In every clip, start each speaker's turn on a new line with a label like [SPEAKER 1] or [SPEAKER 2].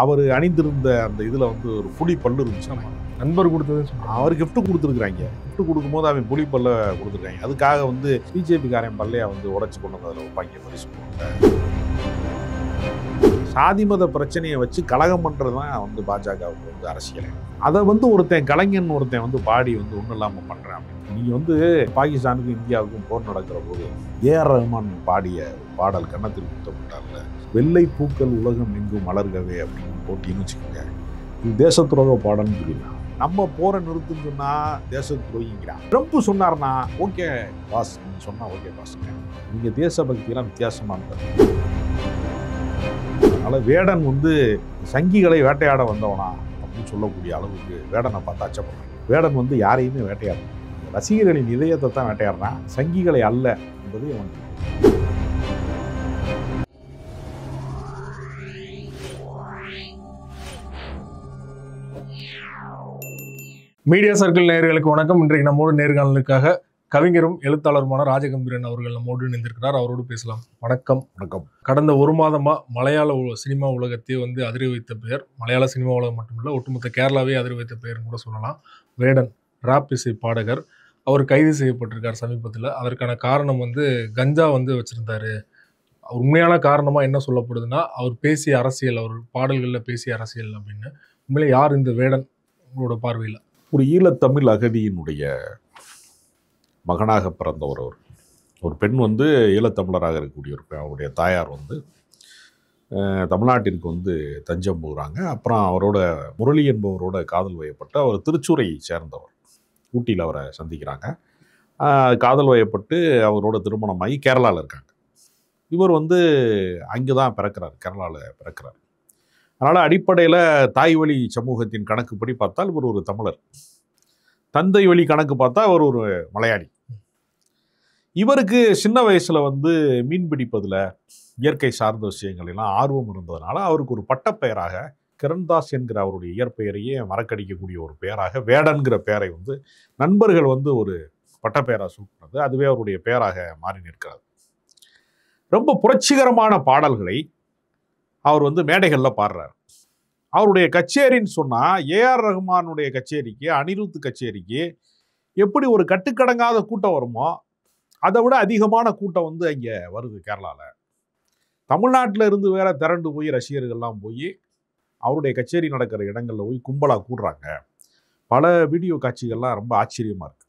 [SPEAKER 1] அவர் அணிந்திருந்த அந்த இதில் வந்து ஒரு புலி பல்லு இருந்துச்சு.
[SPEAKER 2] நண்பர் கொடுத்தது
[SPEAKER 1] அவர் கிஃப்ட் கொடுத்துருக்குறாங்க. கிஃப்ட் கொடுக்கும்போது அவன் புலி பல்ல கொடுத்துருக்காங்க. அதுக்காக வந்து பிஜேபிக்காரன் பல்லையா வந்து உடச்சி கொண்டு வந்து அதில் வைப்பாங்க பரிசு போட்டு. சாதி மத பிரச்சனையை வச்சு கலகம் பண்ணுறது தான் வந்து பாஜகவுக்கு வந்து அரசியல். அதை வந்து கலைஞன் ஒருத்தன் வந்து பாடி வந்து ஒன்றும் இல்லாமல் பண்ணுறான். நீங்கள் வந்து பாகிஸ்தானுக்கும் இந்தியாவுக்கும் போர் நடக்கிற போது ஏஆர் ரஹ்மான் பாடிய பாடல் கன்னத்தில் குத்தப்பட்டார்ல, வெள்ளை பூக்கள் உலகம் எங்கும் மலர்கவே அப்படின்னு போட்டின்னு வச்சுக்கோங்க. இது தேச துரோக பாடல்னு சொல்லிடலாம். நம்ம போரை நிறுத்துன்னு சொன்னா தேச துரோகிங்கிறான். ட்ரம்ப் சொன்னார்னா ஓகே பாஸ், நீங்க சொன்னா ஓகே பாஸ்ங்க. நீங்க தேசபக்தியெல்லாம் வித்தியாசமா இருந்தார். அதனால வேடன் வந்து சங்கிகளை வேட்டையாட வந்தவனா அப்படின்னு சொல்லக்கூடிய அளவுக்கு வேடனை பார்த்து அச்சப்படுறான். வேடன் வந்து யாரையுமே வேட்டையாடுறான், ரசிகர்களின் இதயத்தை தான் வேட்டையாடுறான், சங்கிகளை அல்ல என்பது அவன்.
[SPEAKER 2] மீடியா சர்க்கிள் நேயர்களுக்கு வணக்கம். இன்றைக்கு நம்மோடு நேர்காணலுக்காக கவிஞரும் எழுத்தாளருமான ராஜகம்பீரன் அவர்கள் நம்மோடு இணைந்திருக்கிறார். அவரோடு பேசலாம். வணக்கம்.
[SPEAKER 1] வணக்கம்.
[SPEAKER 2] கடந்த ஒரு மாதமா மலையாள சினிமா உலகத்தையே வந்து அதிர வைத்த பெயர், மலையாள சினிமா உலகம் மட்டுமில்லை, ஒட்டுமொத்த கேரளாவே அதிர வைத்த பெயர்னு கூட சொல்லலாம். வேடன் ராப் இசை பாடகர். அவர் கைது செய்யப்பட்டிருக்கார் சமீபத்தில். அதற்கான காரணம் வந்து கஞ்சா வந்து வச்சிருந்தாரு. உண்மையான காரணமா என்ன சொல்லப்படுதுன்னா, அவர் பேசிய அரசியல், அவர் பாடல்களில் பேசிய அரசியல் அப்படின்னு. உண்மையிலே யார் இந்த வேடன் உங்களோட பார்வையில்?
[SPEAKER 1] ஒரு ஈழத்தமிழ் அகதியினுடைய மகனாக பிறந்தவர். ஒரு பெண் வந்து ஈழத்தமிழராக இருக்கக்கூடிய ஒரு பெண். அவருடைய தாயார் வந்து தமிழ்நாட்டிற்கு வந்து தஞ்சம் போகிறாங்க. அப்புறம் அவரோட முரளி என்பவரோட காதல் வயப்பட்டு, அவர் திருச்சூரை சேர்ந்தவர். ஊட்டியில் அவரை சந்திக்கிறாங்க. காதல் வயப்பட்டு அவரோட திருமணமாகி கேரளாவில் இருக்காங்க. இவர் வந்து அங்கே தான் பிறக்கிறார், கேரளாவில் பிறக்கிறார். அதனால் அடிப்படையில் தாய் வழி சமூகத்தின் கணக்குப்படி பார்த்தால் இவர் ஒரு தமிழர். தந்தை வழி கணக்கு பார்த்தா அவர் ஒரு மலையாளி. இவருக்கு சின்ன வயசில் வந்து மீன் பிடிப்பதில், இயற்கை சார்ந்த விஷயங்கள் எல்லாம் ஆர்வம் இருந்ததுனால அவருக்கு ஒரு பட்டப்பெயராக கிரண்தாஸ் என்கிற அவருடைய இயற்பெயரையே மறக்கடிக்கக்கூடிய ஒரு பெயராக வேடன்கிற பெயரை வந்து நண்பர்கள் வந்து ஒரு பட்டப்பெயராக சூட்டினது. அதுவே அவருடைய பெயராக மாறி நிற்கிறது. ரொம்ப புரட்சிகரமான பாடல்களை அவர் வந்து மேடைகளில் பாடுறார். அவருடைய கச்சேரின்னு சொன்னால் ஏஆர் ரஹ்மானுடைய கச்சேரிக்கு, அனிருத் கச்சேரிக்கு எப்படி ஒரு கட்டுக்கடங்காத கூட்டம் வருமோ அதை விட அதிகமான கூட்டம் வந்து அங்கே வருது கேரளாவில். தமிழ்நாட்டில் இருந்து வேற திரண்டு போய் ரசிகர்கள்லாம் போய் அவருடைய கச்சேரி நடக்கிற இடங்களில் போய் கும்பலாக கூடுறாங்க. பல வீடியோ காட்சிகள்லாம் ரொம்ப ஆச்சரியமாக இருக்குது.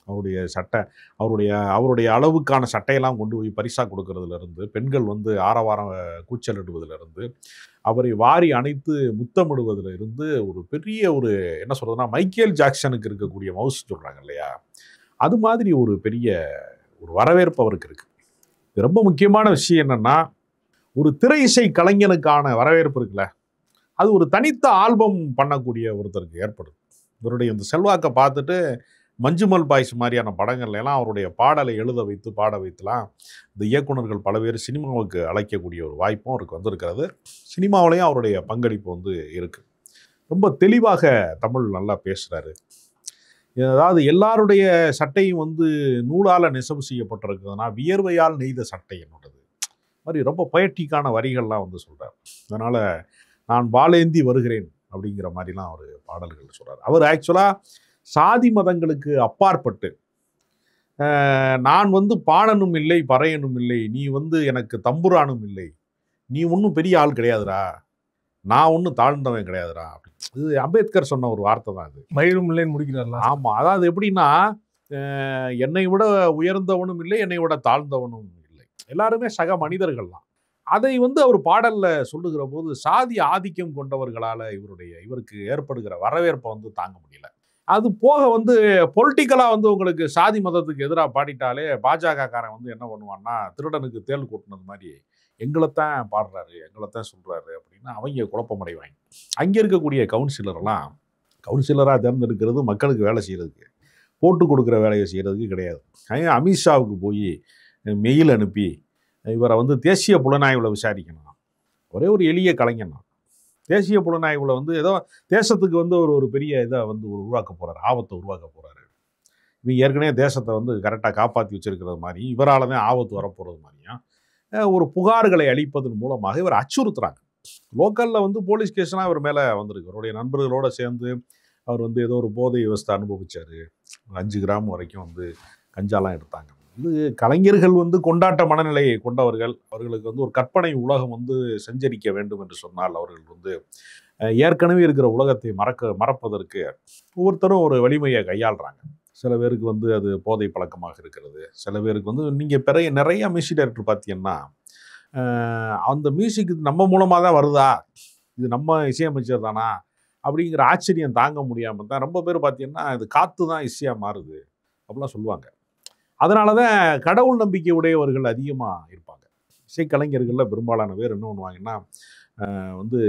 [SPEAKER 1] அவருடைய சட்டை, அவருடைய அளவுக்கான சட்டையெல்லாம் கொண்டு போய் பரிசாக கொடுக்கறதுலேருந்து, பெண்கள் வந்து ஆரவாரம் கூச்சலிடுவதிலிருந்து, அவரை வாரி அணைத்து முத்தமிடுவதில் இருந்து, ஒரு பெரிய ஒரு என்ன சொல்கிறதுனா மைக்கேல் ஜாக்சனுக்கு இருக்கக்கூடிய மவுஸ் சொல்கிறாங்க இல்லையா, அது மாதிரி ஒரு பெரிய ஒரு வரவேற்பு அவருக்கு இருக்குது. இது ரொம்ப முக்கியமான விஷயம் என்னென்னா, ஒரு திரை இசை கலைஞனுக்கான வரவேற்பு இருக்குல்ல, அது ஒரு தனித்த ஆல்பம் பண்ணக்கூடிய ஒருத்தருக்கு ஏற்படுது. இவருடைய இந்த செல்வாக்கை பார்த்துட்டு மஞ்சுமல் பாய்ஸ் மாதிரியான படங்கள்ல எல்லாம் அவருடைய பாடலை எழுத வைத்து பாட வைத்துலாம் இந்த இயக்குநர்கள் பல பேர் சினிமாவுக்கு அழைக்கக்கூடிய ஒரு வாய்ப்பும் அவருக்கு வந்திருக்கிறது. சினிமாவிலையும் அவருடைய பங்களிப்பு வந்து இருக்குது. ரொம்ப தெளிவாக தமிழ் நல்லா பேசுகிறாரு. அதாவது எல்லாருடைய சட்டையும் வந்து நூலால் நெசவு செய்யப்பட்டிருக்குதுன்னா வியர்வையால் நெய்த சட்டை என்னோடது மாதிரி ரொம்ப பொயட்டிக்கான வரிகள்லாம் வந்து சொல்கிறார். அதனால் நான் வாளேந்தி வருகிறேன் அப்படிங்கிற மாதிரிலாம் அவர் பாடல்கள் சொல்கிறார். அவர் ஆக்சுவலாக சாதி மதங்களுக்கு அப்பாற்பட்டு, நான் வந்து பாணனும் இல்லை பறையனும் இல்லை, நீ வந்து எனக்கு தம்புரானும் இல்லை, நீ ஒன்றும் பெரிய ஆள் கிடையாதுடா, நான் ஒன்றும் தாழ்ந்தவன் கிடையாதுடா. இது அம்பேத்கர் சொன்ன ஒரு வார்த்தை தான். அது
[SPEAKER 2] மயிரும் இல்லைன்னு முடிக்கிறார்களா?
[SPEAKER 1] ஆமாம். அதாவது எப்படின்னா, என்னை விட உயர்ந்தவனும் இல்லை, என்னை விட தாழ்ந்தவனும் இல்லை, எல்லாருமே சக மனிதர்கள் தான். அதை வந்து அவர் பாடலில் சொல்லுகிற போது சாதி ஆதிக்கம் கொண்டவர்களால் இவருக்கு ஏற்படுகிற வரவேற்பை வந்து தாங்க முடியல. அது போக வந்து பொலிட்டிக்கலாக வந்து உங்களுக்கு சாதி மதத்துக்கு எதிராக பாடிட்டாலே பாஜகக்காரன் வந்து என்ன பண்ணுவான்னா, திருடனுக்கு தேள் கூட்டினது மாதிரி எங்களைத்தான் பாடுறாரு, எங்களைத்தான் சொல்கிறாரு அப்படின்னு அவங்க குழப்பமடைவாங்க. அங்கே இருக்கக்கூடிய கவுன்சிலராக தேர்ந்தெடுக்கிறது மக்களுக்கு வேலை செய்கிறதுக்கு, போட்டு கொடுக்குற வேலையை செய்கிறதுக்கு கிடையாது. அமித்ஷாவுக்கு போய் மெயில் அனுப்பி இவரை வந்து தேசிய புலனாய்வில் விசாரிக்கணும். ஒரே ஒரு எளிய கலைஞன் தான். தேசிய புலனாய்வில் வந்து ஏதோ தேசத்துக்கு வந்து ஒரு பெரிய இதை வந்து உருவாக்க போகிறார், ஆபத்தை உருவாக்க போகிறாரு. இவங்க ஏற்கனவே தேசத்தை வந்து கரெக்டாக காப்பாற்றி வச்சிருக்கிறது மாதிரி, இவரால் தான் ஆபத்து வரப்போகிறது மாதிரியும் ஒரு புகார்களை அளிப்பதன் மூலமாக இவர் அச்சுறுத்துறாங்க. லோக்கலில் வந்து போலீஸ் கேஸ்லாம் அவர் மேலே வந்திருக்கு. அவருடைய நண்பர்களோடு சேர்ந்து அவர் வந்து ஏதோ ஒரு போதை விவஸ்தை அனுபவிச்சார். 5 கிராம் வரைக்கும் வந்து கஞ்சாலாம் எடுத்தாங்க. இது கலைஞர்கள் வந்து கொண்டாட்ட மனநிலையை கொண்டவர்கள். அவர்களுக்கு வந்து ஒரு கற்பனை உலகம் வந்து சஞ்சரிக்க வேண்டும் என்று சொன்னால் அவர்கள் வந்து ஏற்கனவே இருக்கிற உலகத்தை மறப்பதற்கு ஒவ்வொருத்தரும் ஒரு வலிமையை கையாளுறாங்க. சில பேருக்கு வந்து அது போதை பழக்கமாக இருக்கிறது. சில பேருக்கு வந்து நீங்கள் நிறைய மியூசிக் டைரக்டர் பார்த்தீங்கன்னா அந்த மியூசிக் நம்ம மூலமாக தான் வருதா, இது நம்ம இசையமைச்சர் தானா அப்படிங்கிற ஆச்சரியம் தாங்க முடியாமல் தான் ரொம்ப பேர் பார்த்தீங்கன்னா இது காற்று தான் இசையாக மாறுது அப்படிலாம் சொல்லுவாங்க. அதனால தான் கடவுள் நம்பிக்கை உடையவர்கள் அதிகமாக இருப்பாங்க. இசைக்கலைஞர்களில் பெரும்பாலான பேர் என்ன பண்ணுவாங்கன்னா வந்து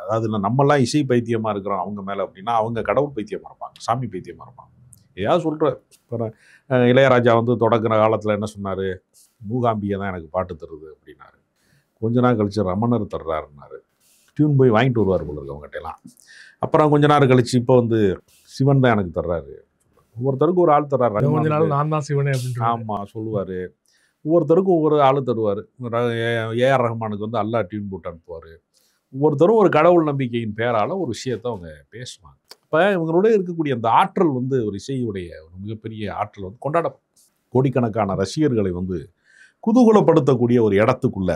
[SPEAKER 1] அதாவது நம்மலாம் இசை பைத்தியமாக இருக்கிறோம் அவங்க மேலே அப்படின்னா அவங்க கடவுள் பைத்தியமாக இருப்பாங்க, சாமி பைத்தியமாக இருப்பாங்க. ஏதாவது சொல்கிற இப்போ இளையராஜா வந்து தொடங்குற காலத்தில் என்ன சொன்னார், மூகாம்பிகை தான் எனக்கு பாட்டு தருது அப்படின்னாரு. கொஞ்ச நாள் கழிச்சு ரமணர் தர்றாருன்னாரு. டியூன் போய் வாங்கிட்டு வருவார் போல இருக்கு அவங்ககிட்டலாம். அப்புறம் கொஞ்ச நேரம் கழிச்சு இப்போ வந்து சிவன் தான் எனக்கு தர்றாரு. ஒவ்வொருத்தருக்கும் ஒரு ஆள் தர்றாரு.
[SPEAKER 2] கொஞ்ச நாள் நான் தான் சிவனே அப்படின்னு
[SPEAKER 1] ஆமாம் சொல்லுவார். ஒவ்வொருத்தருக்கும் ஒவ்வொரு ஆள் தருவார். ஏஆர் ரஹ்மானுக்கு வந்து அல்லா டியூன் போட்டு அனுப்புவார். ஒவ்வொருத்தரும் ஒரு கடவுள் நம்பிக்கையின் பேரால் ஒரு விஷயத்தை அவங்க பேசுவாங்க. இப்போ இவங்களோட இருக்கக்கூடிய அந்த ஆற்றல் வந்து ஒரு இசையுடைய ஒரு மிகப்பெரிய ஆற்றல் வந்து கொண்டாட கோடிக்கணக்கான ரசிகர்களை வந்து குதூகலப்படுத்தக்கூடிய ஒரு இடத்துக்குள்ள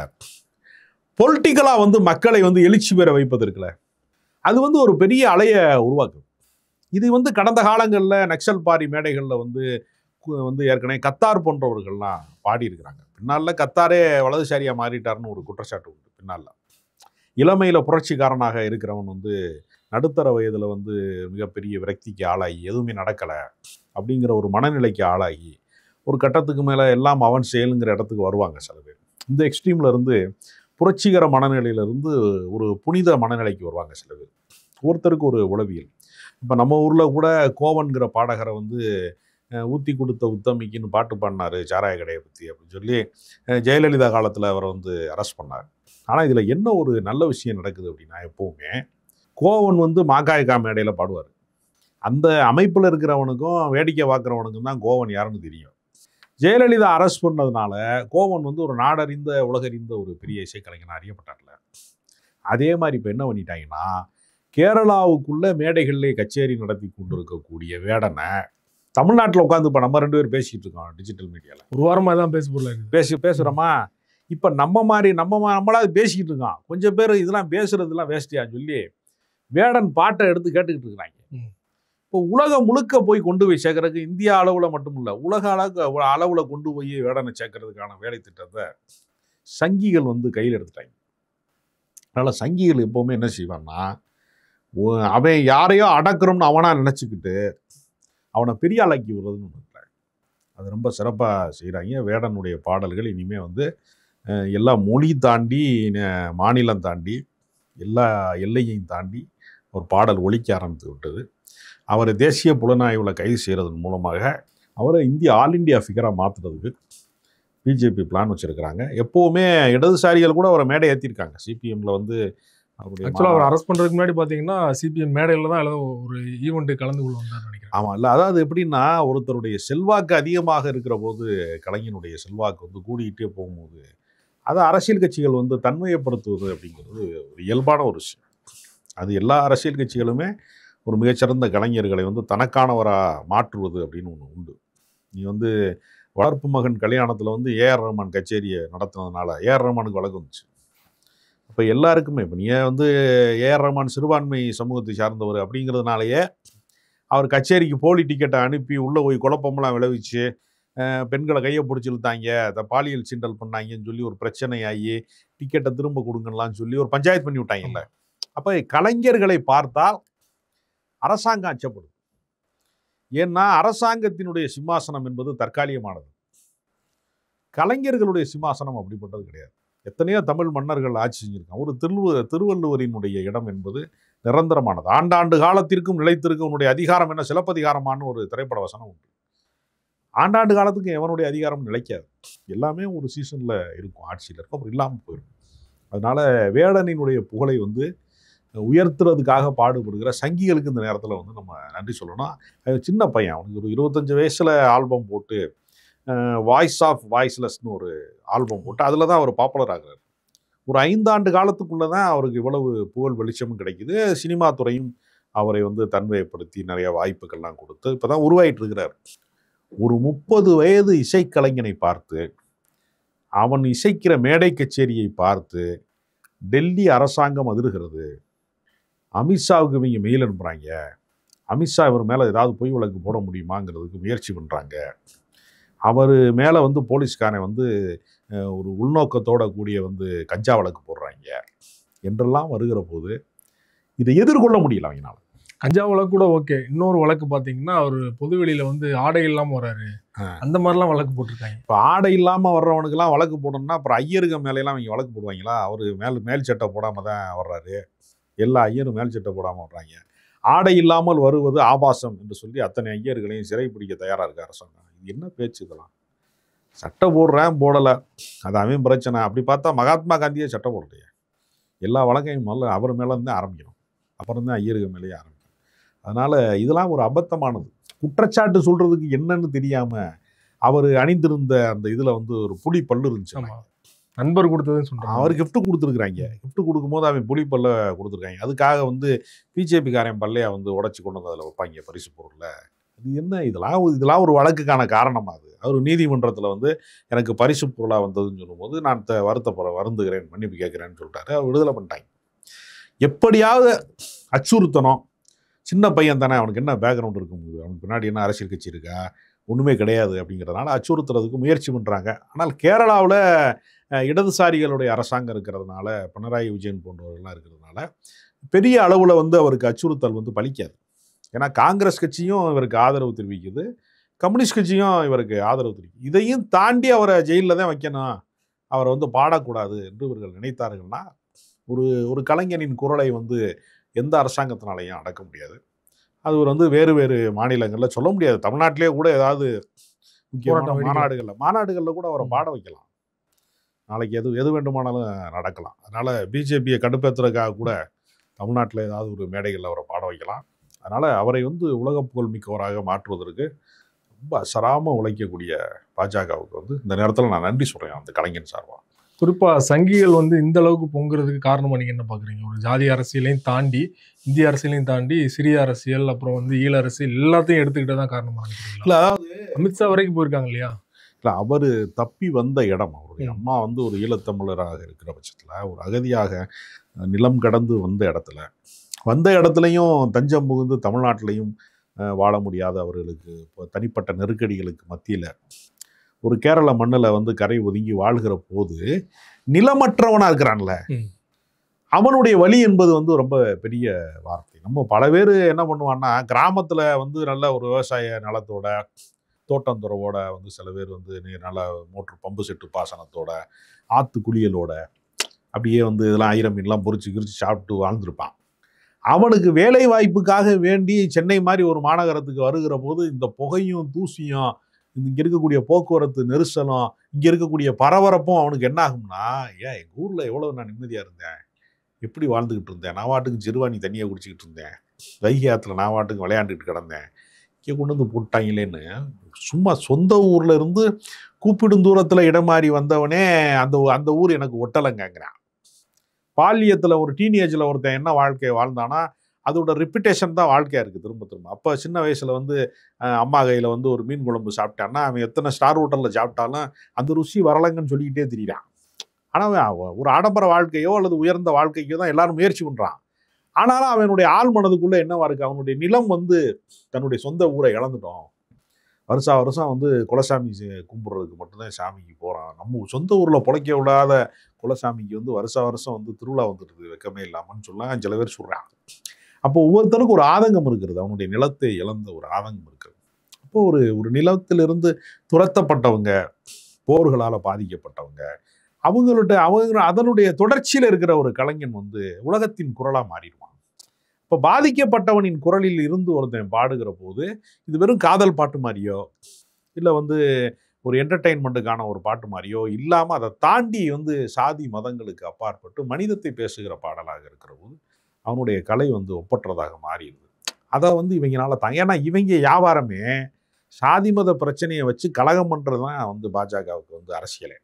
[SPEAKER 1] பொலிட்டிக்கலாக வந்து மக்களை வந்து எழுச்சி பெற வைப்பது இருக்குல்ல, அது வந்து ஒரு பெரிய அலையை உருவாக்கும். இது வந்து கடந்த காலங்களில் நக்சல் பாரி மேடைகளில் வந்து ஏற்கனவே கத்தார் போன்றவர்கள்லாம் பாடியிருக்கிறாங்க. பின்னால் கத்தாரே வலதுசாரியாக மாறிட்டார்னு ஒரு குற்றச்சாட்டு உண்டு. பின்னால் இளமையில் புரட்சிக்காரனாக இருக்கிறவன் வந்து நடுத்தர வயதில் வந்து மிகப்பெரிய விரக்திக்கு ஆளாகி எதுவுமே நடக்கலை அப்படிங்கிற ஒரு மனநிலைக்கு ஆளாகி ஒரு கட்டத்துக்கு மேலே எல்லாம் அவன் செயலுங்கிற இடத்துக்கு வருவாங்க சில பேர். இந்த எக்ஸ்ட்ரீமில் இருந்து புரட்சிகர மனநிலையிலிருந்து ஒரு புனித மனநிலைக்கு வருவாங்க சில பேர். ஒருத்தருக்கு ஒரு உளவியல். இப்போ நம்ம ஊரில் கூட கோவன்கிற பாடகரை வந்து ஊற்றி கொடுத்த உத்தமிக்குன்னு பாட்டு பாடினார் சாராய கடையை பற்றி அப்படின்னு சொல்லி ஜெயலலிதா காலத்தில் அவரை வந்து அரெஸ்ட் பண்ணார். ஆனால் இதில் என்ன ஒரு நல்ல விஷயம் நடக்குது அப்படின்னா, எப்போவுமே கோவன் வந்து மாக்காய்க்கா மேடையில் பாடுவார். அந்த அமைப்பில் இருக்கிறவனுக்கும் வேடிக்கை பார்க்குறவனுக்கும் தான் கோவன் யாருன்னு தெரியும். ஜெயலலிதா அரெஸ்ட் பண்ணதுனால கோவன் வந்து ஒரு நாடறிந்த உலகறிந்த ஒரு பெரிய இசைக்கலைஞனாக அறியப்பட்டார்ல. அதே மாதிரி இப்போ என்ன பண்ணிட்டாங்கன்னா, கேரளாவுக்குள்ள மேடைகளிலே கச்சேரி நடத்தி கொண்டு இருக்கக்கூடிய வேடனை தமிழ்நாட்டில் உட்காந்து இப்போ நம்ம 2 பேர் பேசிக்கிட்டு இருக்கோம் டிஜிட்டல் மீடியாவில்.
[SPEAKER 2] ஒரு வாரமாக தான்
[SPEAKER 1] பேசுகிறோமா. இப்போ நம்மளாவது பேசிக்கிட்டு இருக்கோம். கொஞ்சம் பேர் இதெல்லாம் பேசுறதுலாம் வேஸ்டியான்னு சொல்லி வேடன் பாட்டை எடுத்து கேட்டுக்கிட்டு இருக்கிறாங்க. இப்போ உலகம் முழுக்க போய் கொண்டு போய் சேர்க்கறதுக்கு இந்தியா அளவில் மட்டும் இல்லை, உலக அளவில் கொண்டு போய் வேடனை சேர்க்கறதுக்கான வேலை திட்டத்தை சங்கிகள் வந்து கையில் எடுத்துட்டாங்க. அதனால் சங்கிகள் எப்போவுமே என்ன செய்வான்னா, அவன் யாரையோ அடக்கிறோம்னு அவனாக நினச்சிக்கிட்டு அவனை பெரிய ஆளாக்கி விடுறதுன்னு ஒன்று இல்லை. அது ரொம்ப சிறப்பாக செய்கிறாங்க. வேடனுடைய பாடல்கள் இனிமேல் வந்து எல்லா மொழி தாண்டி மாநிலம் தாண்டி எல்லா எல்லையையும் தாண்டி ஒரு பாடல் ஒலிக்க ஆரம்பித்து விட்டது. அவரை தேசிய புலனாய்வில் கைது செய்கிறதன் மூலமாக அவரை ஆல் இண்டியா ஃபிகராக மாற்றுறதுக்கு பிஜேபி பிளான் வச்சுருக்கிறாங்க. எப்போவுமே இடதுசாரிகள் கூட அவரை மேடை ஏற்றிருக்காங்க. சிபிஎம்மில் வந்து
[SPEAKER 2] ஆக்சுவலாக அவர் அரெஸ்ட் பண்ணுறதுக்கு முன்னாடி பார்த்தீங்கன்னா சிபிஎம் மேடையில் தான் ஏதோ ஒரு ஈவெண்ட்டு கலந்து கொள்ள வந்தார் நினைக்கிறேன்.
[SPEAKER 1] ஆமாம், இல்லை அதாவது எப்படின்னா, ஒருத்தருடைய செல்வாக்கு அதிகமாக இருக்கிற போது கலைஞனுடைய செல்வாக்கு வந்து கூடிக்கிட்டே போகும்போது அதை அரசியல் கட்சிகள் வந்து தன்மையப்படுத்துவது அப்படிங்கிறது ஒரு இயல்பான ஒரு விஷயம். அது எல்லா அரசியல் கட்சிகளுமே ஒரு மிகச்சிறந்த கலைஞர்களை வந்து தனக்கானவராக மாற்றுவது அப்படின்னு ஒன்று உண்டு. நீ வந்து வளர்ப்பு மகன் கல்யாணத்தில் வந்து ஏஆர் ரஹ்மான் கச்சேரியை நடத்தினதுனால ஏஆர் ரஹ்மானுக்கு வழக்கு வந்துச்சு. அப்போ எல்லாருக்குமே இப்போ நீங்கள் வந்து ஏஆர் ரஹ்மான் சிறுபான்மை சமூகத்தை சார்ந்தவர் அப்படிங்கிறதுனாலேயே அவர் கச்சேரிக்கு போலி டிக்கெட்டை அனுப்பி உள்ளே போய் குழப்பமெல்லாம் விளைவிச்சு பெண்களை கையை பிடிச்சி இழுத்தாங்க, அதை பாலியல் சீண்டல் பண்ணாங்கன்னு சொல்லி ஒரு பிரச்சனையாகி டிக்கெட்டை திரும்ப கொடுங்கலாம் சொல்லி ஒரு பஞ்சாயத்து பண்ணி விட்டாங்கல்ல. அப்போ கலைஞர்களை பார்த்தால் அரசாங்கம் அச்சப்படுது. ஏன்னா அரசாங்கத்தினுடைய சிம்மாசனம் என்பது தற்காலிகமானது. கலைஞர்களுடைய சிம்மாசனம் அப்படிப்பட்டது கிடையாது. எத்தனையோ தமிழ் மன்னர்கள் ஆட்சி செஞ்சிருக்காங்க. ஒரு திருவள்ளுவரினுடைய இடம் என்பது நிரந்தரமானது. ஆண்டாண்டு காலத்திற்கும் நிலைத்திருக்கும் உன்னுடைய அதிகாரம் என்ன, சிலப்பதிகாரமானு ஒரு திரைப்பட வசனம் உண்டு. ஆண்டாண்டு காலத்துக்கு எவனுடைய அதிகாரம் நிலைக்காது. எல்லாமே ஒரு சீசனில் இருக்கும், ஆட்சியில் இருக்கும், அப்புறம் இல்லாமல் போயிடும். அதனால் வேடனினுடைய புகழை வந்து உயர்த்துறதுக்காக பாடுபடுகிற சங்கிகளுக்கு இந்த நேரத்தில் வந்து நம்ம நன்றி சொல்லணும். சின்ன பையன், அவனுக்கு ஒரு 25 வயசில் ஆல்பம் போட்டு வாய்ஸ் ஆஃப் வாய்ஸ்லெஸ்னு ஒரு ஆல்பம் போட்டு அதில் தான் அவர் பாப்புலர் ஆகிறார். ஒரு 5 ஆண்டு காலத்துக்குள்ள தான் அவருக்கு இவ்வளவு புகழ் வெளிச்சமும் கிடைக்குது. சினிமா துறையும் அவரை வந்து தன்மைப்படுத்தி நிறைய வாய்ப்புகள்லாம் கொடுத்து இப்பதான் உருவாயிட்டு இருக்கிறார். ஒரு 30 வயது இசைக்கலைஞனை பார்த்து, அவன் இசைக்கிற மேடை கச்சேரியை பார்த்து டெல்லி அரசாங்கம் அதிர்கிறது. அமித்ஷாவுக்கு இவங்க மெயில் அனுப்புறாங்க. அமித்ஷா இவர் மேல ஏதாவது பொய் வழக்கு போட முடியுமாங்கிறதுக்கு முயற்சி பண்றாங்க. அவர் மேல வந்து போலீஸ்காரன் வந்து ஒரு உள்நோக்கத்தோட கூடிய வந்து கஞ்சா வழக்கு போடுறாங்க என்றெல்லாம் வருகிற போது இதை எதிர்கொள்ள முடியல அவங்களால.
[SPEAKER 2] கஞ்சா வழக்கு கூட ஓகே. இன்னொரு வழக்கு பார்த்தீங்கன்னா, அவர் பொதுவெளியில வந்து ஆடை இல்லாம வராரு. அந்த மாதிரிலாம் வழக்கு போட்டிருக்காங்க.
[SPEAKER 1] இப்போ ஆடை இல்லாமல் வர்றவனுக்கெல்லாம் வழக்கு போடணும்னா அப்புறம் ஐயருங்க மேலையெல்லாம் அவங்க வழக்கு போடுவாங்களா? அவர் மேல் சட்டை போடாமல் தான் வர்றாரு. எல்லா ஐயரும் மேல் சட்டை போடாமல் வர்றாங்க. ஆடை இல்லாமல் வருவது ஆபாசம் என்று சொல்லி அத்தனை ஐயர்களையும் சிறை பிடிக்க தயாராக இருக்க அரசாங்கம். இது என்ன பேச்சு இதெல்லாம்? சட்டை போடுறேன் போடலை, அது அவன் பிரச்சனை. அப்படி பார்த்தா மகாத்மா காந்தியே சட்டை போடலையே. எல்லா வழக்கையும் முதல்ல அவர் மேலேருந்தே ஆரம்பிக்கணும், அப்புறம் தான் ஐயருங்க மேலேயே ஆரம்பிக்கணும். அதனால் இதெல்லாம் ஒரு அபத்தமானது. குற்றச்சாட்டு சொல்கிறதுக்கு என்னன்னு தெரியாமல் அவர் அணிந்திருந்த அந்த இதில் வந்து ஒரு புலி பல்லு இருந்துச்சு.
[SPEAKER 2] நண்பர் கொடுத்ததுன்னு சொல்கிறாங்க.
[SPEAKER 1] அவர் கிஃப்ட் கொடுத்துருக்குறாங்க. கிஃப்ட் கொடுக்கும்போது அவன் புலி பல்ல கொடுத்துருக்காங்க. அதுக்காக வந்து பிஜேபிக்காரன் பல்லையா வந்து உடச்சி கொண்டு வந்து அதில் வைப்பாங்க பரிசு பொருளில். அது என்ன இதெல்லாம் ஒரு வழக்குக்கான காரணமாக அது. அவர் நீதிமன்றத்தில் வந்து எனக்கு பரிசு பொருளாக வந்ததுன்னு சொல்லும்போது நான் வருந்துகிறேன், மன்னிப்பு கேட்குறேன்னு சொல்லிட்டாரு. அவர் விடுதலை பண்ணிட்டாங்க. எப்படியாவது அச்சுறுத்தணும். சின்ன பையன் தானே, அவனுக்கு என்ன பேக்ரவுண்ட் இருக்கும், அவனுக்கு பின்னாடி என்ன அரசியல் கட்சி இருக்கா, ஒன்றுமே கிடையாது அப்படிங்கிறதுனால அச்சுறுத்துறதுக்கு முயற்சி பண்ணுறாங்க. ஆனால் கேரளாவில் இடதுசாரிகளுடைய அரசாங்கம் இருக்கிறதுனால, பினராயி விஜயன் போன்றவர்கள்லாம் இருக்கிறதுனால பெரிய அளவில் வந்து அவருக்கு அச்சுறுத்தல் வந்து பலிக்காது. ஏன்னா காங்கிரஸ் கட்சியும் இவருக்கு ஆதரவு தெரிவிக்குது, கம்யூனிஸ்ட் கட்சியும் இவருக்கு ஆதரவு தெரிவிக்குது. இதையும் தாண்டி அவரை ஜெயிலில் தான் வைக்கணும், அவரை வந்து பாடக்கூடாது என்று இவர்கள் நினைத்தார்கள்னா ஒரு கலைஞனின் குரலை வந்து எந்த அரசாங்கத்தினாலையும் அடக்க முடியாது. அது வந்து வேறு மாநிலங்களில் சொல்ல முடியாது. தமிழ்நாட்டிலே கூட ஏதாவது முக்கியமான மாநாடுகளில் கூட அவரை பாட வைக்கலாம். நாளைக்கு எது வேண்டுமானாலும் நடக்கலாம். அதனால் பிஜேபியை கடுப்பேற்றுறதுக்காக கூட தமிழ்நாட்டில் ஏதாவது ஒரு மேடைகளில் அவரை பாட வைக்கலாம். அதனால் அவரை வந்து உலக புகழ் மிக்கவராக மாற்றுவதற்கு ரொம்ப அசராமல் உழைக்கக்கூடிய பாஜகவுக்கு வந்து இந்த நேரத்தில் நான் நன்றி சொல்கிறேன், அந்த கலைஞன் சார்பாக.
[SPEAKER 2] குறிப்பாக சங்கிகள் வந்து இந்த அளவுக்கு பொங்குறதுக்கு காரணமாக நீங்கள் என்ன பார்க்குறீங்க? ஒரு ஜாதி அரசியலையும் தாண்டி, இந்திய அரசியலையும் தாண்டி, சிறிய அரசியல், அப்புறம் வந்து ஈழ அரசியல் எல்லாத்தையும் எடுத்துக்கிட்டே தான் காரணமாக நினைக்கிறீங்களா?
[SPEAKER 1] இல்லை, அதாவது
[SPEAKER 2] அமித்ஷா வரைக்கும் போயிருக்காங்க இல்லையா?
[SPEAKER 1] இல்லை, அவர் தப்பி வந்த இடம், அவருடைய அம்மா வந்து ஒரு ஈழத்தமிழராக இருக்கிற பட்சத்தில் ஒரு அகதியாக நிலம் கடந்து வந்த இடத்துலையும் தஞ்சம் புகுந்து தமிழ்நாட்டிலையும் வாழ முடியாத அவர்களுக்கு இப்போ தனிப்பட்ட நெருக்கடிகளுக்கு மத்தியில் ஒரு கேரள மண்ணில் வந்து கரை ஒதுங்கி வாழ்கிற போது நிலமற்றவனாக இருக்கிறான்ல, அவனுடைய வழி என்பது வந்து ரொம்ப பெரிய வார்த்தை. நம்ம பல பேர் என்ன பண்ணுவான்னா, கிராமத்தில் வந்து நல்ல ஒரு விவசாய நிலத்தோட தோட்டந்துறவோட வந்து சில பேர் வந்து நல்ல மோட்ரு பம்பு செட்டு பாசனத்தோட ஆற்று குளியலோட அப்படியே வந்து இதெல்லாம் 1000 மீன்லாம் பொறிச்சு சாப்பிட்டு வாழ்ந்துருப்பான். அவனுக்கு வேலை வாய்ப்புக்காக வேண்டி சென்னை மாதிரி ஒரு மாநகரத்துக்கு வருகிற போது இந்த புகையும் தூசியும், இங்கே இருக்கக்கூடிய போக்குவரத்து நெரிசலும், இங்கே இருக்கக்கூடிய பரபரப்பும் அவனுக்கு என்ன ஆகும்னா, எங்கள் ஊரில் எவ்வளோ நான் நிம்மதியாக இருந்தேன், எப்படி வாழ்ந்துக்கிட்டு இருந்தேன், நான் வாட்டுக்கு சிறுவாணி தண்ணியை குடிச்சிக்கிட்டு இருந்தேன், வைகை ஆற்றுல நான் வாட்டுக்கு விளையாண்டுக்கிட்டு கிடந்தேன், இங்கே கொண்டு வந்து போட்டாங்களேன்னு சும்மா சொந்த ஊரில் இருந்து கூப்பிடும் தூரத்தில் இடம் மாறி வந்தவனே அந்த ஊர் எனக்கு ஒட்டலைங்கிறான். பால்யத்தில் ஒரு டீனேஜில் ஒருத்தன் என்ன வாழ்க்கையை வாழ்ந்தானா அதோட ரிப்பிட்டேஷன் தான் வாழ்க்கையாக இருக்குது திரும்ப. அப்போ சின்ன வயசில் வந்து அம்மா கையில் வந்து ஒரு மீன் குழம்பு சாப்பிட்டான்னா அவன் எத்தனை ஸ்டார் ஹோட்டலில் சாப்பிட்டாலும் அந்த ருசி வரலைங்கன்னு சொல்லிக்கிட்டே திரிகிறான். ஆனால் அவன் ஒரு ஆடம்பர வாழ்க்கையோ அல்லது உயர்ந்த வாழ்க்கைக்கோ தான் எல்லாரும் முயற்சி பண்ணுறான். ஆனாலும் அவனுடைய ஆள் மனதுக்குள்ளே என்னவா இருக்குது, அவனுடைய நிலம் வந்து தன்னுடைய சொந்த ஊரை இழந்துட்டோம், வருஷம் வந்து குலசாமி கும்பிட்றதுக்கு மட்டும்தான் சாமிக்கு போகிறான், நம்ம சொந்த ஊரில் பிழைக்க விடாத குலசாமிக்கு வந்து வருஷம் வந்து திருவிழா வந்துடுது வெக்கமே இல்லாமன்னு சொல்லலாம் சில பேர் சொல்கிறான். அப்போ ஒவ்வொருத்தருக்கும் ஒரு ஆதங்கம் இருக்கிறது, அவனுடைய நிலத்தை இழந்த ஒரு ஆதங்கம் இருக்கிறது. அப்போ ஒரு நிலத்திலிருந்து துரத்தப்பட்டவங்க, போர்களால் பாதிக்கப்பட்டவங்க, அவங்க அதனுடைய தொடர்ச்சியில் இருக்கிற ஒரு கலைஞன் வந்து உலகத்தின் குரலாக மாறிடுவான். இப்போ பாதிக்கப்பட்டவனின் குரலில் இருந்து ஒருத்தன் பாடுகிற போது இது வெறும் காதல் பாட்டு மாதிரியோ இல்லை வந்து ஒரு என்டர்டெயின்மெண்ட்டுக்கான ஒரு பாட்டு மாதிரியோ இல்லாமல் அதை தாண்டி வந்து சாதி மதங்களுக்கு அப்பாற்பட்டு மனிதத்தை பேசுகிற பாடலாக இருக்கிற போது அவனுடைய கலை வந்து ஒப்பற்றதாக மாறிடுது. அதை வந்து இவங்களால ஏன்னா இவங்க வியாபாரமே சாதி மத பிரச்சனையை வச்சு கலகம் பண்ணுறது தான் வந்து பாஜகவுக்கு வந்து அரசியலே.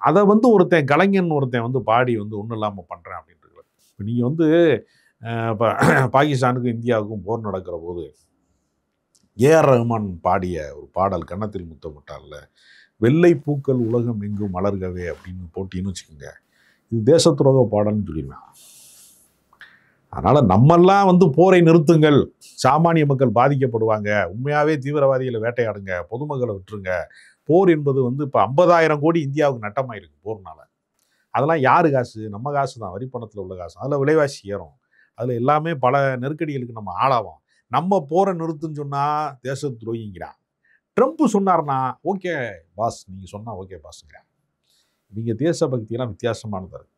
[SPEAKER 1] அதை வந்து ஒருத்தன் கலைஞன் ஒருத்தன் வந்து பாடி வந்து ஒன்றும் இல்லாமல் பண்ணுறேன் அப்படின்ட்டு. இப்போ நீங்கள் வந்து இப்போ பாகிஸ்தானுக்கும் இந்தியாவுக்கும் போர் நடக்கிற போது ஏஆர் ரஹ்மான் பாடிய ஒரு பாடல் கன்னத்தில் முத்தமிட்டால வெள்ளை பூக்கள் உலகம் எங்கும் மலர்கவே அப்படின்னு போட்டின்னு வச்சுக்கோங்க, இது தேச துரோக பாடல்னு சொல்லிடுவேன். அதனால் நம்மெல்லாம் வந்து போரை நிறுத்துங்கள், சாமானிய மக்கள் பாதிக்கப்படுவாங்க, உண்மையாகவே தீவிரவாதிகளை வேட்டையாடுங்க, பொதுமக்களை விட்டுருங்க. போர் என்பது வந்து இப்போ 50,000 கோடி இந்தியாவுக்கு நட்டமாயிருக்கு போர்னால. அதெல்லாம் யாரு காசு? நம்ம காசு தான், வரிப்பணத்தில் உள்ள காசு. அதில் விலைவாசி ஏறும், அதில் எல்லாமே பல நெருக்கடிகளுக்கு நம்ம ஆளாவோம். நம்ம போரை நிறுத்துன்னு சொன்னால் தேச துரோகிங்கிறான். ட்ரம்ப் சொன்னார்னா ஓகே பாஸ், நீங்கள் சொன்னால் ஓகே பாஸுங்கிறான். இவங்க தேசபக்தியெல்லாம் வித்தியாசமானதாக இருக்குது.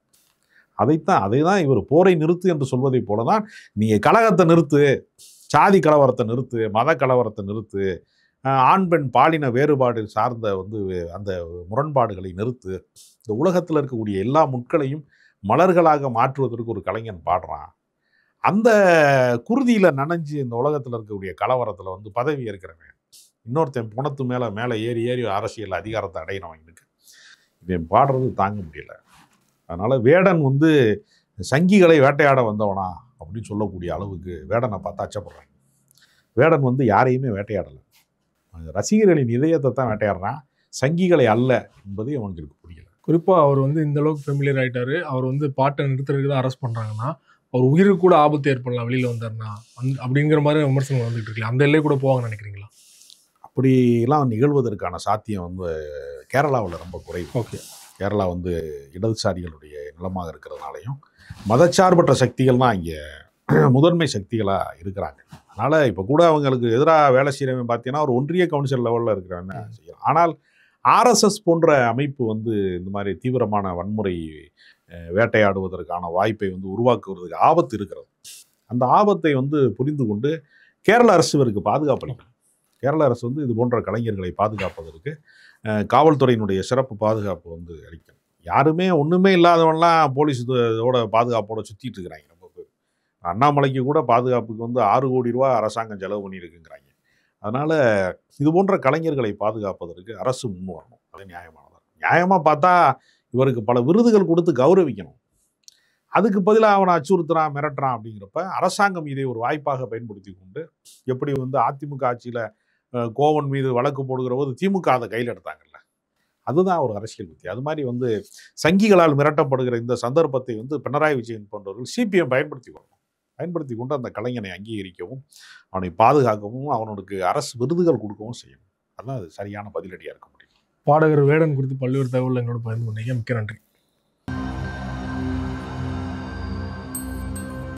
[SPEAKER 1] அதை தான் இவர் போரை நிறுத்து என்று சொல்வதை போல தான் நீங்கள் கலகத்தை நிறுத்து, சாதி கலவரத்தை நிறுத்து, மத கலவரத்தை நிறுத்து, ஆண் பெண் பாலின வேறுபாடு சார்ந்த வந்து அந்த முரண்பாடுகளை நிறுத்து, இந்த உலகத்தில் இருக்கக்கூடிய எல்லா முட்களையும் மலர்களாக மாற்றுவதற்கு ஒரு கலைஞன் பாடுறான். அந்த குருதியில் நனைஞ்சு இந்த உலகத்தில் இருக்கக்கூடிய கலவரத்தில் வந்து பதவி இருக்கிறவன் இன்னொருத்தன் புணத்து மேலே ஏறி அரசியல் அதிகாரத்தை அடையினவங்களுக்கு இவன் பாடுறது தாங்க முடியல. அதனால் வேடன் வந்து சங்கிகளை வேட்டையாட வந்தவனா அப்படின்னு சொல்லக்கூடிய அளவுக்கு வேடனை பார்த்து அச்சப்படுறாங்க. வேடன் வந்து யாரையுமே வேட்டையாடலை, ரசிகர்களின் இதயத்தை தான் வேட்டையாடுறான், சங்கிகளை அல்ல என்பது அவனுக்கு புரியல.
[SPEAKER 2] குறிப்பாக அவர் வந்து இந்த அளவுக்கு ஃபெமிலியர் ஆகிட்டாரு. அவர் வந்து பாட்டை நிறுத்துறதுக்கு தான் அரெஸ்ட் பண்ணுறாங்கன்னா அவர் உயிருக்கு கூட ஆபத்து ஏற்படலாம் வெளியில் வந்தார்னா அப்படிங்கிற மாதிரி விமர்சனம் வந்துட்டு இருக்குல்ல, அந்த எல்லையை கூட போவாங்கன்னு நினைக்கிறீங்களா?
[SPEAKER 1] அப்படிலாம் நிகழ்வதற்கான சாத்தியம் வந்து கேரளாவில் ரொம்ப குறைவு.
[SPEAKER 2] ஓகே,
[SPEAKER 1] கேரளா வந்து இடதுசாரிகளுடைய நிலமாக இருக்கிறதுனாலையும் மதச்சார்பற்ற சக்திகள் தான் இங்கே முதன்மை சக்திகளாக இருக்கிறாங்க. அதனால் இப்போ கூட அவங்களுக்கு எதிராக வேலை செய்கிறவங்க பார்த்தீங்கன்னா ஒரு ஒன்றிய கவுன்சில் லெவலில் இருக்கிறவங்க செய்யலாம். ஆனால் ஆர்எஸ்எஸ் போன்ற அமைப்பு வந்து இந்த மாதிரி தீவிரமான வன்முறை வேட்டையாடுவதற்கான வாய்ப்பை வந்து உருவாக்குவதற்கு ஆபத்து இருக்கிறது. அந்த ஆபத்தை வந்து புரிந்து கொண்டு கேரள அரசு இவருக்கு பாதுகாப்பு அளிக்கும். கேரள அரசு வந்து இது போன்ற கலைஞர்களை பாதுகாப்பதற்கு காவல்துறையினுடைய சிறப்பு பாதுகாப்பு வந்து அளிக்கணும். யாருமே ஒன்றுமே இல்லாதவன்லாம் போலீஸ் இதோட பாதுகாப்போடு சுற்றிட்டு இருக்கிறாங்க. ரொம்ப பேர் அண்ணாமலைக்கு கூட பாதுகாப்புக்கு வந்து 6 கோடி ரூபா அரசாங்கம் செலவு பண்ணியிருக்குங்கிறாங்க. அதனால் இது போன்ற கலைஞர்களை பாதுகாப்பதற்கு அரசு முன் வரணும். அது நியாயமானதாக. நியாயமாக பார்த்தா இவருக்கு பல விருதுகள் கொடுத்து கௌரவிக்கணும். அதுக்கு பதிலாக அவனை அச்சுறுத்துறான், மிரட்டுறான். அப்படிங்கிறப்ப அரசாங்கம் இதை ஒரு வாய்ப்பாக பயன்படுத்தி கொண்டு, எப்படி வந்து அதிமுக ஆட்சியில் கோவன் மீது வழக்கு போடுகிற போது திமுக அதை கையில் எடுத்தாங்கல்ல, அதுதான் ஒரு அரசியல் புத்தி. அது மாதிரி வந்து சங்கிகளால் மிரட்டப்படுகிற இந்த சந்தர்ப்பத்தை வந்து பினராயி விஜயன் போன்றவர்கள் சிபிஎம் பயன்படுத்தி கொண்டு அந்த கலைஞனை அங்கீகரிக்கவும், அவனை பாதுகாக்கவும், அவனுக்கு அரசு விருதுகள் கொடுக்கவும் செய்யணும். அதுதான் அது சரியான பதிலடியாக இருக்க முடியும்.
[SPEAKER 2] பாடகர் வேடன் குறித்து பல்வேறு தகவல் எங்களோட பகிர்ந்து கொண்டீங்க. மிக்க நன்றி.